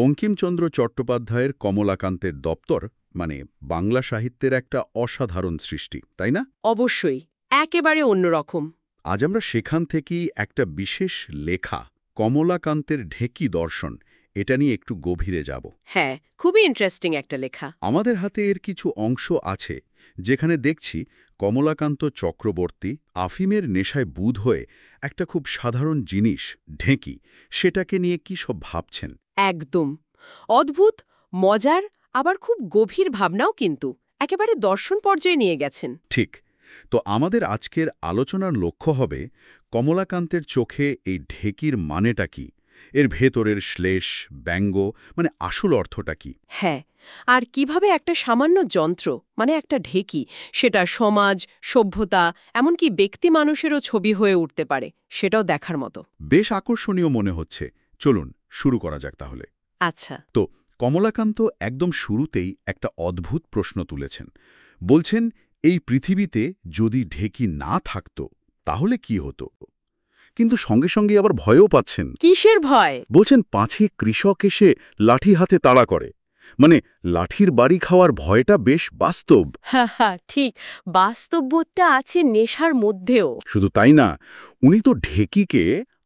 বঙ্কিমচন্দ্র চট্টোপাধ্যায়ের কমলাকান্তের দপ্তর মানে বাংলা সাহিত্যের একটা অসাধারণ সৃষ্টি, তাই না? অবশ্যই, একেবারে অন্যরকম। আজ আমরা সেখান থেকেই একটা বিশেষ লেখা কমলাকান্তের ঢেকি দর্শন এটা নিয়ে একটু গভীরে যাব। হ্যাঁ, খুবই ইন্টারেস্টিং একটা লেখা। আমাদের হাতে এর কিছু অংশ আছে যেখানে দেখছি কমলাকান্ত চক্রবর্তী আফিমের নেশায় বুঁদ হয়ে একটা খুব সাধারণ জিনিস ঢেঁকি সেটাকে নিয়ে কি সব ভাবছেন। একদম অদ্ভুত, মজার, আবার খুব গভীর ভাবনাও কিন্তু একেবারে দর্শন পর্যায়ে নিয়ে গেছেন। ঠিক। তো আমাদের আজকের আলোচনার লক্ষ্য হবে কমলাকান্তের চোখে এই ঢেকির মানেটা কি, এর ভেতরের শ্লেষ ব্যঙ্গ মানে আসল অর্থটা কি। হ্যাঁ, আর কিভাবে একটা সামান্য যন্ত্র মানে একটা ঢেকি সেটা সমাজ, সভ্যতা, এমনকি ব্যক্তি মানুষেরও ছবি হয়ে উঠতে পারে সেটাও দেখার মতো। বেশ আকর্ষণীয় মনে হচ্ছে। চলুন শুরু করা যাক তাহলে। আচ্ছা। তো কমলাকান্ত একদম শুরুতেই একটা অদ্ভুত প্রশ্ন তুলেছেন। বলছেন এই পৃথিবীতে যদি ঢেকি না থাকত তাহলে কি হতো, কিন্তু সঙ্গে সঙ্গে আবার ভয়ও পাচ্ছেন। কিসের ভয়? বলছেন পাছে কৃষক এসে লাঠি হাতে তাড়া করে, মানে লাঠির বাড়ি খাওয়ার ভয়টা বেশ বাস্তব। হ্যাঁ, ঠিক। বাস্তববোধটা আছে নেশার মধ্যেও। শুধু তাই না, উনি তো ঢেকিকে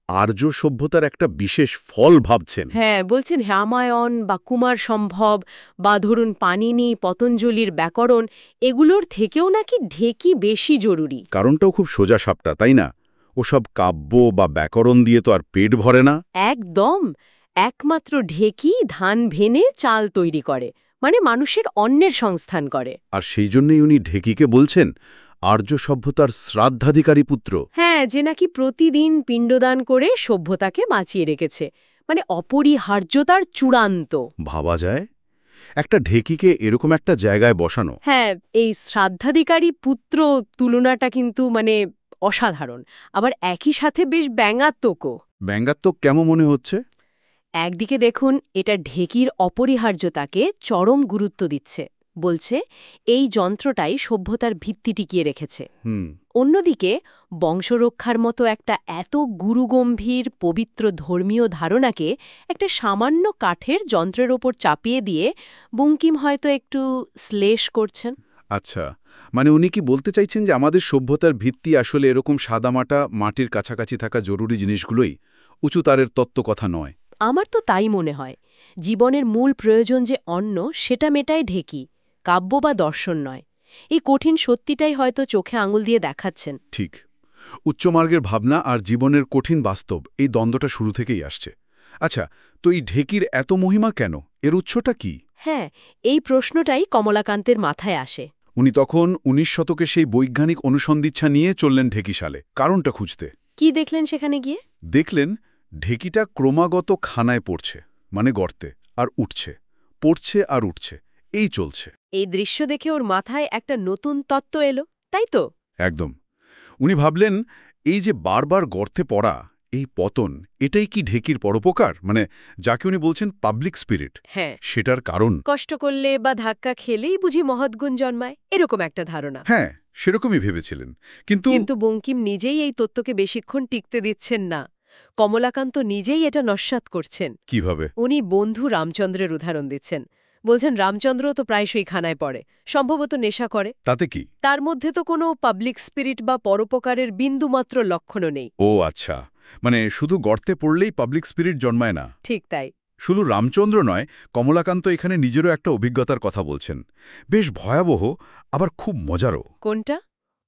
আর্য সভ্যতার একটা বিশেষ ফল ভাবছেন। হ্যাঁ, বলছেন রামায়ণ বা কুমার সম্ভব বা ধরুন পাণিনি, পতঞ্জলির ব্যাকরণ, এগুলোর থেকেও নাকি ঢেকি বেশি জরুরি। কারণটাও খুব সোজা সাপটা, তাই না? ওসব কাব্য বা ব্যাকরণ দিয়ে তো আর পেট ভরে না। একদম। একমাত্র ঢেকি ধান ভেনে চাল তৈরি করে, মানে মানুষের অন্নের সংস্থান করে। আর সেই জন্যই উনি ঢেকিকে বলছেন আর্য সভ্যতার শ্রাদ্ধাধিকারী পুত্র। হ্যাঁ, যে নাকি প্রতিদিন পিণ্ডদান করে সভ্যতাকে বাঁচিয়ে রেখেছে, মানে অপরিহার্যতার চূড়ান্ত। ভাবা যায় একটা ঢেকিকে এরকম একটা জায়গায় বসানো। হ্যাঁ, এই শ্রাদ্ধাধিকারী পুত্র তুলনাটা কিন্তু মানে অসাধারণ, আবার একই সাথে বেশ ব্যঙ্গাত্মকও। ব্যঙ্গাত্মক কেমন মনে হচ্ছে? একদিকে দেখুন, এটা ঢেকির অপরিহার্যতাকে চরম গুরুত্ব দিচ্ছে, বলছে এই যন্ত্রটাই সভ্যতার ভিত্তি টিকিয়ে রেখেছে। অন্যদিকে বংশরক্ষার মতো একটা এত গুরুগম্ভীর পবিত্র ধর্মীয় ধারণাকে একটা সামান্য কাঠের যন্ত্রের ওপর চাপিয়ে দিয়ে বঙ্কিম হয়তো একটু শ্লেষ করছেন। আচ্ছা, মানে উনি কি বলতে চাইছেন যে আমাদের সভ্যতার ভিত্তি আসলে এরকম সাদামাটা মাটির কাছাকাছি থাকা জরুরি জিনিসগুলোই, উঁচু তারের তত্ত্ব কথা নয়? আমার তো তাই মনে হয়। জীবনের মূল প্রয়োজন যে অন্ন, সেটা মেটায় ঢেকি, কাব্য বা দর্শন নয়। এই কঠিন সত্যিটাই হয়তো চোখে আঙুল দিয়ে দেখাচ্ছেন। ঠিক। উচ্চমার্গের ভাবনা আর জীবনের কঠিন বাস্তব, এই দ্বন্দ্বটা শুরু থেকেই আসছে। আচ্ছা, তো এই ঢেকির এত মহিমা কেন, এর উৎসটা কি? হ্যাঁ, এই প্রশ্নটাই কমলাকান্তের মাথায় আসে। উনি তখন ১৯ শতকে সেই বৈজ্ঞানিক অনুসন্ধিচ্ছা নিয়ে চললেন ঢেকিশালে কারণটা খুঁজতে। কি দেখলেন সেখানে গিয়ে? দেখলেন ঢেকিটা ক্রমাগত খানায় পড়ছে, মানে গর্তে, আর উঠছে, পড়ছে আর উঠছে, এই চলছে। এই দৃশ্য দেখে ওর মাথায় একটা নতুন তত্ত্ব এলো, তাই তো? একদম। উনি ভাবলেন এই যে বারবার গর্তে পড়া, এই পতন, এটাই কি ঢেকির পরোপকার, মানে যাকে উনি বলছেন পাবলিক স্পিরিট, হ্যাঁ, সেটার কারণ। কষ্ট করলে বা ধাক্কা খেলেই বুঝি মহৎগুণ জন্মায়, এরকম একটা ধারণা। হ্যাঁ, সেরকমই ভেবেছিলেন। কিন্তু কিন্তু বঙ্কিম নিজেই এই তত্ত্বকে বেশিক্ষণ টিকতে দিচ্ছেন না। কমলাকান্ত নিজেই এটা নস্যাৎ করছেন। কিভাবে? উনি বন্ধু রামচন্দ্রের উদাহরণ দিচ্ছেন। বলছেন রামচন্দ্র তো প্রায়শই খানায় পড়ে, সম্ভবত নেশা করে। তাতে কি? তার মধ্যে তো কোনো পাবলিক স্পিরিট বা পরোপকারের বিন্দুমাত্র লক্ষণও নেই। ও আচ্ছা, মানে শুধু গর্তে পড়লেই পাবলিক স্পিরিট জন্মায় না। ঠিক তাই। শুধু রামচন্দ্র নয়, কমলাকান্ত এখানে নিজেরও একটা অভিজ্ঞতার কথা বলছেন। বেশ ভয়াবহ, আবার খুব মজারও। কোনটা?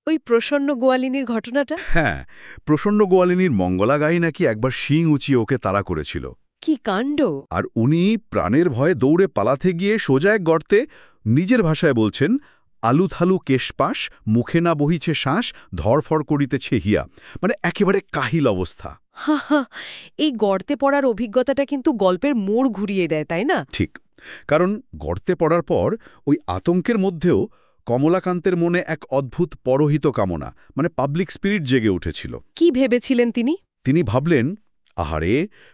ওই প্রসন্ন গোয়ালিনীর ঘটনাটা? হ্যাঁ, প্রসন্ন গোয়ালিনীর মঙ্গলা গাই নাকি একবার শিং উঁচিয়ে ওকে তাড়া করেছিল। কি কাণ্ড! আর উনি প্রাণের ভয়ে দৌড়ে পালাতে গিয়ে সোজা এক গর্তে, নিজের ভাষায় বলছেন আলুথালু কেশপাশ, মুখে না বহিছে শ্বাস, ধরফর করিতেছে হিয়া, মানে একেবারে কাহিল অবস্থা। হা, এই গর্তে পড়ার অভিজ্ঞতাটা কিন্তু গল্পের মোড় ঘুরিয়ে দেয়, তাই না? ঠিক, কারণ গর্তে পড়ার পর ওই আতঙ্কের মধ্যেও কমলাকান্তের মনে এক অদ্ভুত পরহিত কামনা, মানে পাবলিক স্পিরিট জেগে উঠেছিল। কি ভেবেছিলেন তিনি? তিনি ভাবলেন, আহারে,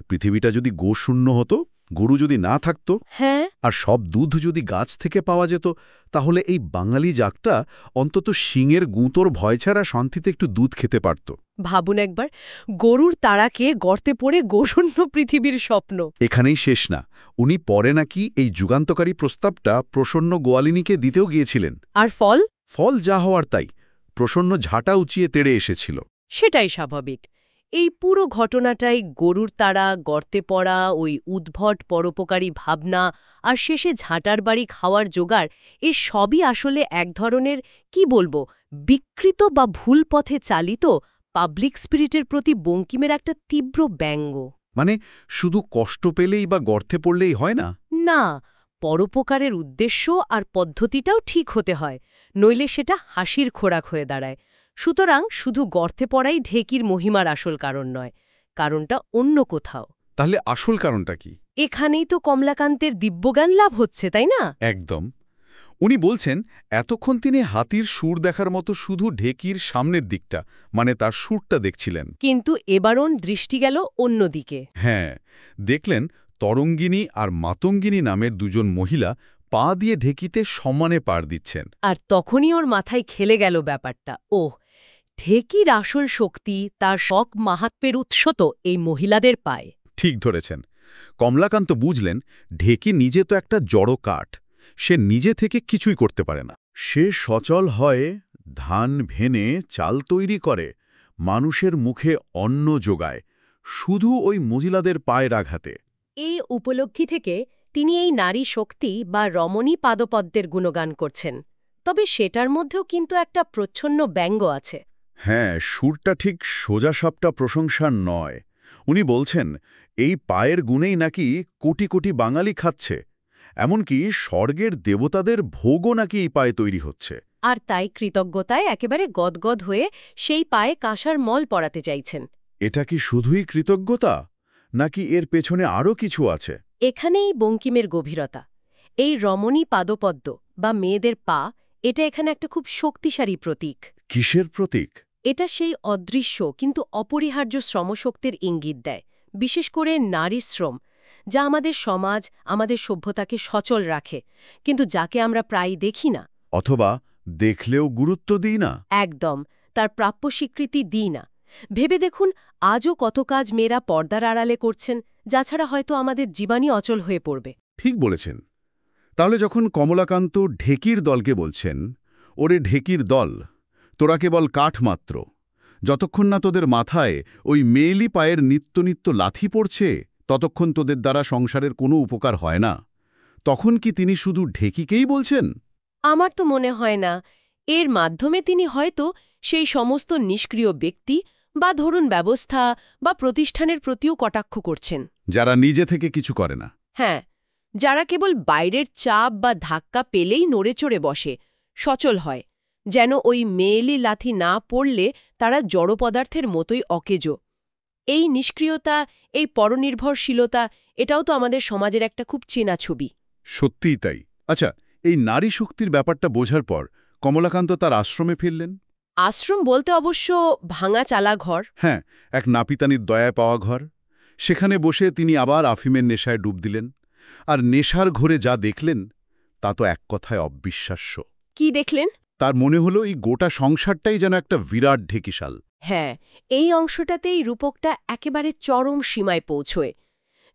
পৃথিবীটা যদি গোশূন্য হতো, গরু যদি না থাকত হ্যাঁ, আর সব দুধ যদি গাছ থেকে পাওয়া যেত, তাহলে এই বাঙালি জাগটা অন্তত শিঙের গুঁতোর ভয় ছাড়া শান্তিতে একটু দুধ খেতে পারত। ভাবুন একবার, গরুর তাড়াকে গর্তে পড়ে গোশূন্য পৃথিবীর স্বপ্ন। এখানেই শেষ না, উনি পরে নাকি এই যুগান্তকারী প্রস্তাবটা প্রসন্ন গোয়ালিনীকে দিতেও গিয়েছিলেন। আর ফল? ফল যা হওয়ার তাই, প্রসন্ন ঝাঁটা উঁচিয়ে তেড়ে এসেছিল। সেটাই স্বাভাবিক। এই পুরো ঘটনাটাই গরুর তাড়া, গর্তে পড়া, ওই উদ্ভট পরোপকারী ভাবনা আর শেষে ঝাঁটার বাড়ি খাওয়ার জোগাড়, এ সবই আসলে এক ধরনের, কি বলবো, বিকৃত বা ভুল পথে চালিত পাবলিক স্পিরিটের প্রতি বঙ্কিমের একটা তীব্র ব্যঙ্গ। মানে শুধু কষ্ট পেলেই বা গর্তে পড়লেই হয় না। না, পরোপকারের উদ্দেশ্য আর পদ্ধতিটাও ঠিক হতে হয়, নইলে সেটা হাসির খোরাক হয়ে দাঁড়ায়। সুতরাং শুধু গর্তে পড়াই ঢেকির মহিমার আসল কারণ নয়, কারণটা অন্য কোথাও। তাহলে আসল কারণটা কি? এখানেই তো কমলাকান্তের দিব্যজ্ঞান লাভ হচ্ছে, তাই না? একদম। উনি বলছেন এতক্ষণ তিনি হাতির সুর দেখার মতো শুধু ঢেকির সামনের দিকটা, মানে তার সুরটা দেখছিলেন। কিন্তু এবারও দৃষ্টি গেল অন্যদিকে। হ্যাঁ, দেখলেন তরঙ্গিনী আর মাতঙ্গিনী নামের দুজন মহিলা পা দিয়ে ঢেকিতে সমানে পাড় দিচ্ছেন। আর তখনই ওর মাথায় খেলে গেল ব্যাপারটা। ওহ, ঢেকির আসল শক্তি, তার শখ মাহাত্ম্যের উৎস তো এই মহিলাদের পায়। ঠিক ধরেছেন। কমলাকান্ত বুঝলেন ঢেকি নিজে তো একটা জড় কাঠ, সে নিজে থেকে কিছুই করতে পারে না। সে সচল হয়, ধান ভেনে চাল তৈরি করে, মানুষের মুখে অন্ন যোগায়, শুধু ওই মহিলাদের পায়ের আঘাতে। এই উপলব্ধি থেকে তিনি এই নারী শক্তি বা রমণী পাদপদ্মের গুণগান করছেন। তবে সেটার মধ্যেও কিন্তু একটা প্রচ্ছন্ন ব্যঙ্গ আছে। হ্যাঁ, সুরটা ঠিক সোজাসাপটা প্রশংসার নয়। উনি বলছেন এই পায়ের গুণেই নাকি কোটি কোটি বাঙালি খাচ্ছে, এমনকি স্বর্গের দেবতাদের ভোগও নাকি এই পায়ে তৈরি হচ্ছে। আর তাই কৃতজ্ঞতায় একেবারে গদগদ হয়ে সেই পায়ে কাঁসার মল পরাতে চাইছেন। এটা কি শুধুই কৃতজ্ঞতা, নাকি এর পেছনে আরও কিছু আছে? এখানেই বঙ্কিমের গভীরতা। এই রমণী পাদপদ্ম বা মেয়েদের পা, এটা এখানে একটা খুব শক্তিশালী প্রতীক। কিসের প্রতীক? এটা সেই অদৃশ্য কিন্তু অপরিহার্য শ্রমশক্তির ইঙ্গিত দেয়, বিশেষ করে নারী শ্রম, যা আমাদের সমাজ, আমাদের সভ্যতাকে সচল রাখে, কিন্তু যাকে আমরা প্রায়ই দেখি না, অথবা দেখলেও গুরুত্ব দিই না। একদম তার প্রাপ্য স্বীকৃতি দিই না। ভেবে দেখুন, আজও কত কাজ মেয়েরা পর্দার আড়ালে করছেন, যা ছাড়া হয়তো আমাদের জীবনই অচল হয়ে পড়বে। ঠিক বলেছেন। তাহলে যখন কমলাকান্ত ঢেকির দলকে বলছেন, ওরে ঢেকির দল, তোরা কেবল কাঠ মাত্র, যতক্ষণ না তোদের মাথায় ওই মেয়েলি পায়ের নিত্য নিত্য লাথি পড়ছে, ততক্ষণ তোদের দ্বারা সংসারের কোনো উপকার হয় না, তখন কি তিনি শুধু ঢেকিকেই বলছেন? আমার তো মনে হয় না। এর মাধ্যমে তিনি হয়তো সেই সমস্ত নিষ্ক্রিয় ব্যক্তি বা ধরুন ব্যবস্থা বা প্রতিষ্ঠানের প্রতিও কটাক্ষ করছেন, যারা নিজে থেকে কিছু করে না। হ্যাঁ, যারা কেবল বাইরের চাপ বা ধাক্কা পেলেই নড়েচড়ে বসে, সচল হয়, যেন ওই মেয়েলি লাথি না পড়লে তারা জড় পদার্থের মতোই অকেজো। এই নিষ্ক্রিয়তা, এই পরনির্ভরশীলতা, এটাও তো আমাদের সমাজের একটা খুব চেনা ছবি। সত্যিই তাই। আচ্ছা, এই নারী শক্তির ব্যাপারটা বোঝার পর কমলাকান্ত তার আশ্রমে ফিরলেন। আশ্রম বলতে অবশ্য ভাঙা চালা ঘর। হ্যাঁ, এক নাপিতানির দয়ায় পাওয়া ঘর। সেখানে বসে তিনি আবার আফিমের নেশায় ডুব দিলেন। আর নেশার ঘোরে যা দেখলেন তা তো এক কথায় অবিশ্বাস্য। কি দেখলেন? তার মনে হলো এই গোটা সংসারটাই যেন একটা বিরাট ঢেকিশাল। হ্যাঁ, এই অংশটাতেই রূপকটা একেবারে চরম সীমায় পৌঁছয়।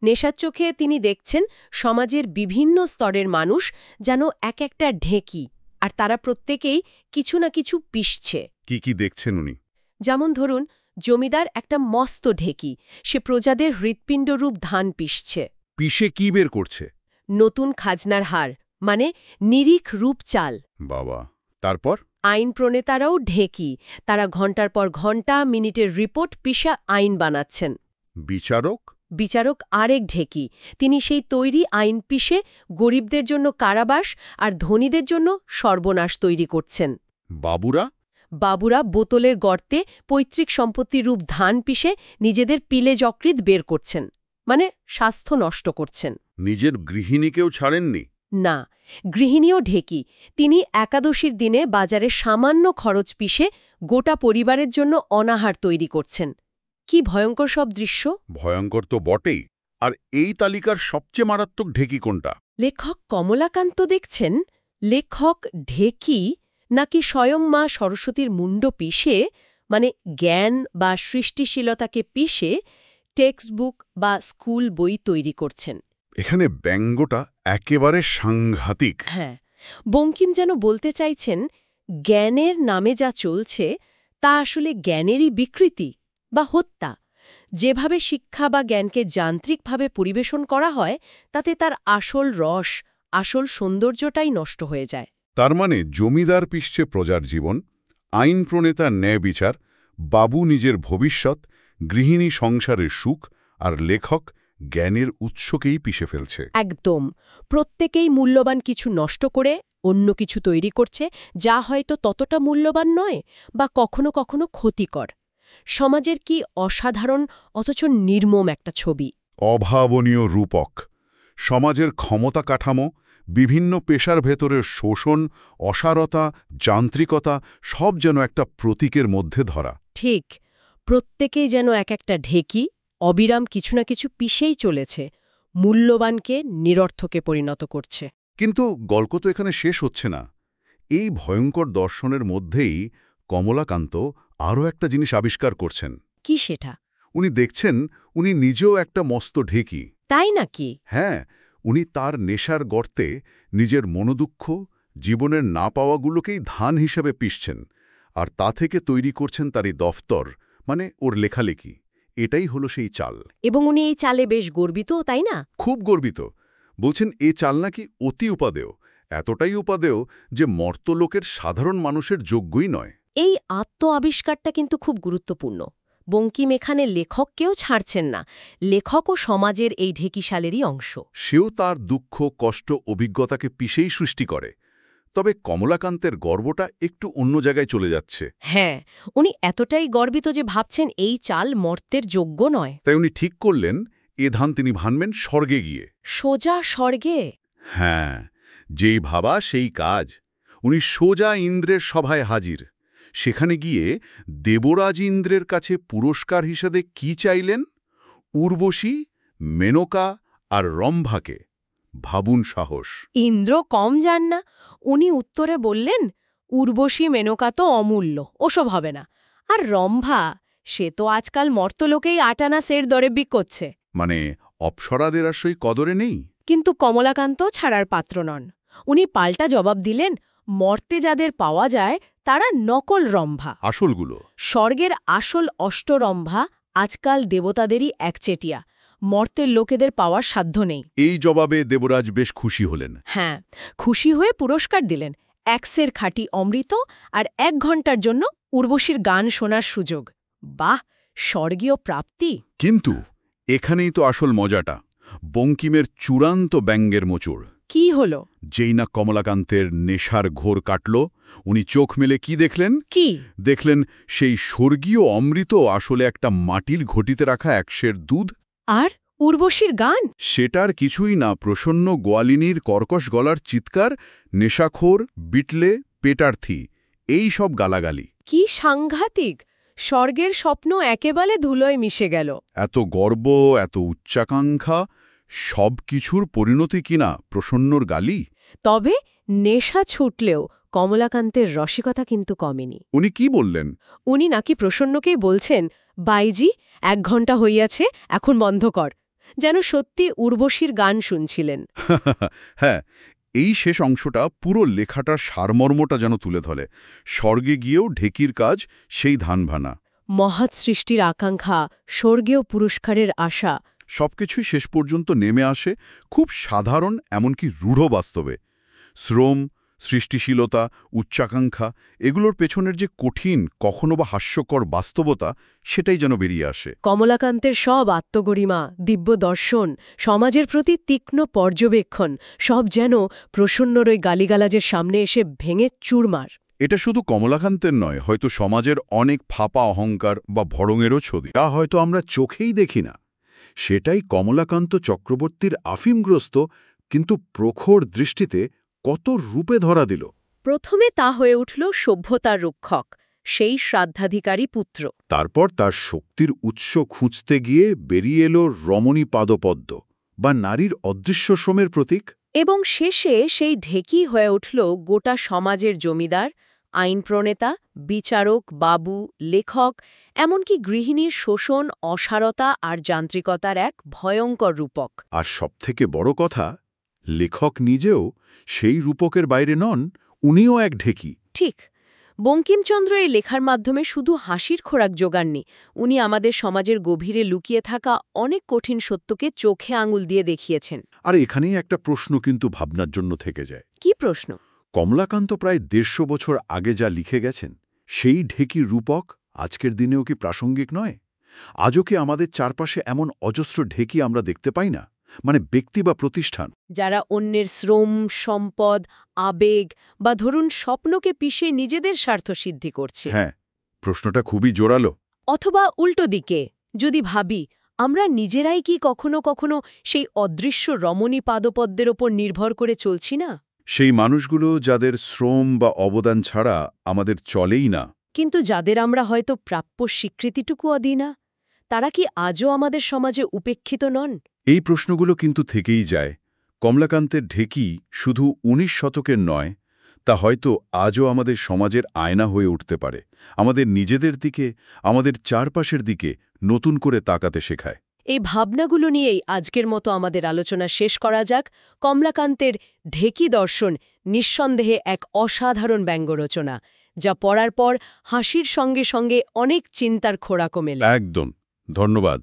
নেশার চোখে তিনি দেখছেন সমাজের বিভিন্ন স্তরের মানুষ যেন এক একটা ঢেঁকি, আর তারা প্রত্যেকেই কিছু না কিছু পিষছে। কি কি দেখছেন উনি? যেমন ধরুন, জমিদার একটা মস্ত ঢেঁকি, সে প্রজাদের হৃৎপিণ্ডরূপ ধান পিষছে। পিষে কি বের করছে? নতুন খাজনার হার, মানে নিরিখ রূপ চাল। বাবা, তারপর? আইন প্রণেতারাও ঢেঁকি, তারা ঘণ্টার পর ঘণ্টা মিনিটের রিপোর্ট পিষা আইন বানাচ্ছেন। বিচারক? বিচারক আরেক ঢেঁকি, তিনি সেই তৈরি আইন পিষে গরিবদের জন্য কারাবাস আর ধনীদের জন্য সর্বনাশ তৈরি করছেন। বাবুরা? বাবুরা বোতলের গর্তে পৈতৃক সম্পত্তির রূপ ধান পিষে নিজেদের পিলে যকৃৎ বের করছেন, মানে স্বাস্থ্য নষ্ট করছেন। নিজের গৃহিণীকেও ছাড়েননি? না, গৃহিণীও ঢেঁকি, তিনি একাদশীর দিনে বাজারে সামান্য খরচ পিষে গোটা পরিবারের জন্য অনাহার তৈরি করছেন। কি ভয়ঙ্কর সব দৃশ্য! ভয়ঙ্কর তো বটেই। আর এই তালিকার সবচেয়ে মারাত্মক ঢেকি কোনটা? লেখক কমলাকান্ত দেখছেন লেখক ঢেকি নাকি স্বয়ং মা সরস্বতীর মুণ্ড পিষে, মানে জ্ঞান বা সৃষ্টিশীলতাকে পিষে টেক্সটবুক বা স্কুল বই তৈরি করছেন। এখানে ব্যঙ্গটা একেবারে সাংঘাতিক। হ্যাঁ, বঙ্কিম যেন বলতে চাইছেন জ্ঞানের নামে যা চলছে তা আসলে জ্ঞানেরই বিকৃতি বা হত্যা। যেভাবে শিক্ষা বা জ্ঞানকে যান্ত্রিকভাবে পরিবেশন করা হয় তাতে তার আসল রস, আসল সৌন্দর্যটাই নষ্ট হয়ে যায়। তার মানে জমিদার পিষছে প্রজার জীবন, আইন প্রণেতা ন্যায় বিচার, বাবু নিজের ভবিষ্যৎ, গৃহিণী সংসারের সুখ, আর লেখক জ্ঞানের উৎসকেই পিষে ফেলছে। একদম। প্রত্যেকেই মূল্যবান কিছু নষ্ট করে অন্য কিছু তৈরি করছে, যা হয়তো ততটা মূল্যবান নয় বা কখনো কখনো ক্ষতিকর। সমাজের কি অসাধারণ অথচ নির্মম একটা ছবি। অভাবনীয় রূপক। সমাজের ক্ষমতা কাঠামো, বিভিন্ন পেশার ভেতরের শোষণ, অসারতা, যান্ত্রিকতা সব যেন একটা প্রতীকের মধ্যে ধরা। ঠিক, প্রত্যেকেই যেন এক একটা ঢেকি, অবিরাম কিছু না কিছু পিষেই চলেছে, মূল্যবানকে নিরর্থকে পরিণত করছে। কিন্তু গল্প তো এখানে শেষ হচ্ছে না। এই ভয়ঙ্কর দর্শনের মধ্যেই কমলাকান্ত আরও একটা জিনিস আবিষ্কার করছেন। কি সেটা? উনি দেখছেন উনি নিজেও একটা মস্ত ঢেকি। তাই নাকি? হ্যাঁ, উনি তার নেশার গর্তে নিজের মনোদুঃখ, জীবনের না পাওয়াগুলোকেই ধান হিসেবে পিষছেন, আর তা থেকে তৈরি করছেন তারই দফতর, মানে ওর লেখালেখি। এটাই হলো সেই চাল। এবং উনি এই চালে বেশ গর্বিত, তাই না? খুব গর্বিত। বলছেন এ চাল নাকি অতি উপাদেয়, এতটাই উপাদেয় যে মর্তলোকের সাধারণ মানুষের যোগ্যই নয়। এই আত্ম আবিষ্কারটা কিন্তু খুব গুরুত্বপূর্ণ। বঙ্কিম এখানে লেখককেও ছাড়ছেন না, লেখকও সমাজের এই ঢেকিশালেরই অংশ। সেও তার দুঃখ, কষ্ট, অভিজ্ঞতাকে পিষেই সৃষ্টি করে। তবে কমলাকান্তের গর্বটা একটু অন্য জায়গায় চলে যাচ্ছে। হ্যাঁ, উনি এতটাই গর্বিত যে ভাবছেন এই চাল মর্তের যোগ্য নয়। তাই উনি ঠিক করলেন এ ধান তিনি ভানবেন স্বর্গে গিয়ে। সোজা স্বর্গে? হ্যাঁ, যেই ভাবা সেই কাজ। উনি সোজা ইন্দ্রের সভায় হাজির। সেখানে গিয়ে দেবরাজ ইন্দ্রের কাছে পুরস্কার হিসেবে কি চাইলেন? উর্বশী, মেনকা আর রম্ভাকে। ভাবুন সাহস! ইন্দ্র কম যান না। উনি উত্তরে বললেন, উর্বশী মেনকা তো অমূল্য, ওসব হবে না। আর রম্ভা, সে তো আজকাল মর্তলোকেই আটানা সের দরে বিকোচ্ছে। মানে অপ্সরাদের আর সই কদরে নেই। কিন্তু কমলাকান্ত ছাড়ার পাত্র নন। উনি পাল্টা জবাব দিলেন, মর্তে যাদের পাওয়া যায় তারা নকল রম্ভা। আসলগুলো? স্বর্গের আসল অষ্টরম্ভা আজকাল দেবতাদেরই একচেটিয়া, মর্তের লোকেদের পাওয়ার সাধ্য নেই। এই জবাবে দেবরাজ বেশ খুশি হলেন। হ্যাঁ, খুশি হয়ে পুরস্কার দিলেন, 100 খাঁটি অমৃত আর 1 ঘণ্টার জন্য উর্বশীর গান শোনার সুযোগ। বাহ, স্বর্গীয় প্রাপ্তি! কিন্তু এখানেই তো আসল মজাটা, বঙ্কিমের চূড়ান্ত ব্যঙ্গের মোচড়। কি হলো? যেই না কমলাকান্তের নেশার ঘোর কাটল, উনি চোখ মেলে কি দেখলেন? কি দেখলেন সেই স্বর্গীয় অমৃত আসলে একটা মাটির ঘটিতে রাখা 1 সের দুধ। আর উর্বশীর গান? সেটার কিছুই না প্রসন্ন গোয়ালিনীর কর্কশ গলার চিৎকার, নেশাখোর, বিটলে, পেটার্থী, এই সব গালাগালি। কি সাংঘাতিক! স্বর্গের স্বপ্ন একেবারে ধুলোয় মিশে গেল। এত গর্ব, এত উচ্চাকাঙ্ক্ষা, সব কিছুর পরিণতি কিনা প্রসন্নর গালি। তবে নেশা ছুটলেও কমলাকান্তের রসিকতা কিন্তু কমেনি। উনি কি বললেন? উনি নাকি প্রসন্নকেই বলছেন, বাইজি, 1 ঘণ্টা হইয়াছে, এখন বন্ধ কর। যেন সত্যি উর্বশীর গান শুনছিলেন। হ্যাঁ, এই শেষ অংশটা পুরো লেখাটার সারমর্মটা যেন তুলে ধরে। স্বর্গে গিয়েও ঢেকির কাজ সেই ধান ভানা। মহৎ সৃষ্টির আকাঙ্ক্ষা, স্বর্গীয় পুরস্কারের আশা, সবকিছুই শেষ পর্যন্ত নেমে আসে খুব সাধারণ, এমনকি রূঢ় বাস্তবে। শ্রম, সৃষ্টিশীলতা, উচ্চাকাঙ্ক্ষা, এগুলোর পেছনের যে কঠিন, কখনো বা হাস্যকর বাস্তবতা, সেটাই যেন বেরিয়ে আসে। কমলাকান্তের সব আত্মগরিমা, দিব্য দর্শন, সমাজের প্রতি তীক্ষ্ণ পর্যবেক্ষণ, সব যেন প্রসন্নর ওই গালিগালাজের সামনে এসে ভেঙে চুরমার। এটা শুধু কমলাকান্তের নয়, হয়তো সমাজের অনেক ফাঁপা অহংকার বা ভড়ঙেরও ছবি, তা হয়তো আমরা চোখেই দেখি না। সেটাই কমলাকান্ত চক্রবর্তীর আফিমগ্রস্ত কিন্তু প্রখর দৃষ্টিতে কত রূপে ধরা দিল। প্রথমে তা হয়ে উঠল সভ্যতার রক্ষক, সেই শ্রাদ্ধাধিকারী পুত্র। তারপর তার শক্তির উৎস খুঁজতে গিয়ে বেরিয়ে এলো রমণী পাদপদ্ম বা নারীর অদৃশ্য শ্রমের প্রতীক। এবং শেষে সেই ঢেকি হয়ে উঠল গোটা সমাজের জমিদার, আইন প্রণেতা, বিচারক, বাবু, লেখক, এমনকি গৃহিণীর শোষণ, অসারতা আর যান্ত্রিকতার এক ভয়ঙ্কর রূপক। আর সবথেকে বড় কথা, লেখক নিজেও সেই রূপকের বাইরে নন, উনিও এক ঢেকি। ঠিক। বঙ্কিমচন্দ্র এই লেখার মাধ্যমে শুধু হাসির খোরাক জোগাননি, উনি আমাদের সমাজের গভীরে লুকিয়ে থাকা অনেক কঠিন সত্যকে চোখে আঙুল দিয়ে দেখিয়েছেন। আর এখানেই একটা প্রশ্ন কিন্তু ভাবনার জন্য থেকে যায়। কি প্রশ্ন? কমলাকান্ত প্রায় ১৫০ বছর আগে যা লিখে গেছেন, সেই ঢেকির রূপক আজকের দিনেও কি প্রাসঙ্গিক নয়? আজও কি আমাদের চারপাশে এমন অজস্র ঢেকি আমরা দেখতে পাই না? মানে ব্যক্তি বা প্রতিষ্ঠান যারা অন্যের শ্রম, সম্পদ, আবেগ বা ধরুন স্বপ্নকে পিষে নিজেদের স্বার্থ সিদ্ধি করছে। হ্যাঁ, প্রশ্নটা খুবই জোরালো। অথবা উল্টো দিকে যদি ভাবি, আমরা নিজেরাই কি কখনো কখনো সেই অদৃশ্য রমণী পাদপদ্মের ওপর নির্ভর করে চলছি না? সেই মানুষগুলো যাদের শ্রম বা অবদান ছাড়া আমাদের চলেই না। কিন্তু যাদের আমরা হয়তো প্রাপ্য স্বীকৃতিটুকুও দিই না, তারা কি আজও আমাদের সমাজে উপেক্ষিত নন? এই প্রশ্নগুলো কিন্তু থেকেই যায়। কমলাকান্তের ঢেকি শুধু ১৯ শতকের নয়, তা হয়তো আজও আমাদের সমাজের আয়না হয়ে উঠতে পারে, আমাদের নিজেদের দিকে, আমাদের চারপাশের দিকে নতুন করে তাকাতে শেখায়। এই ভাবনাগুলো নিয়েই আজকের মতো আমাদের আলোচনা শেষ করা যাক। কমলাকান্তের ঢেকি দর্শন নিঃসন্দেহে এক অসাধারণ ব্যঙ্গ রচনা, যা পড়ার পর হাসির সঙ্গে সঙ্গে অনেক চিন্তার খোরাকও মেলে। একদম। ধন্যবাদ।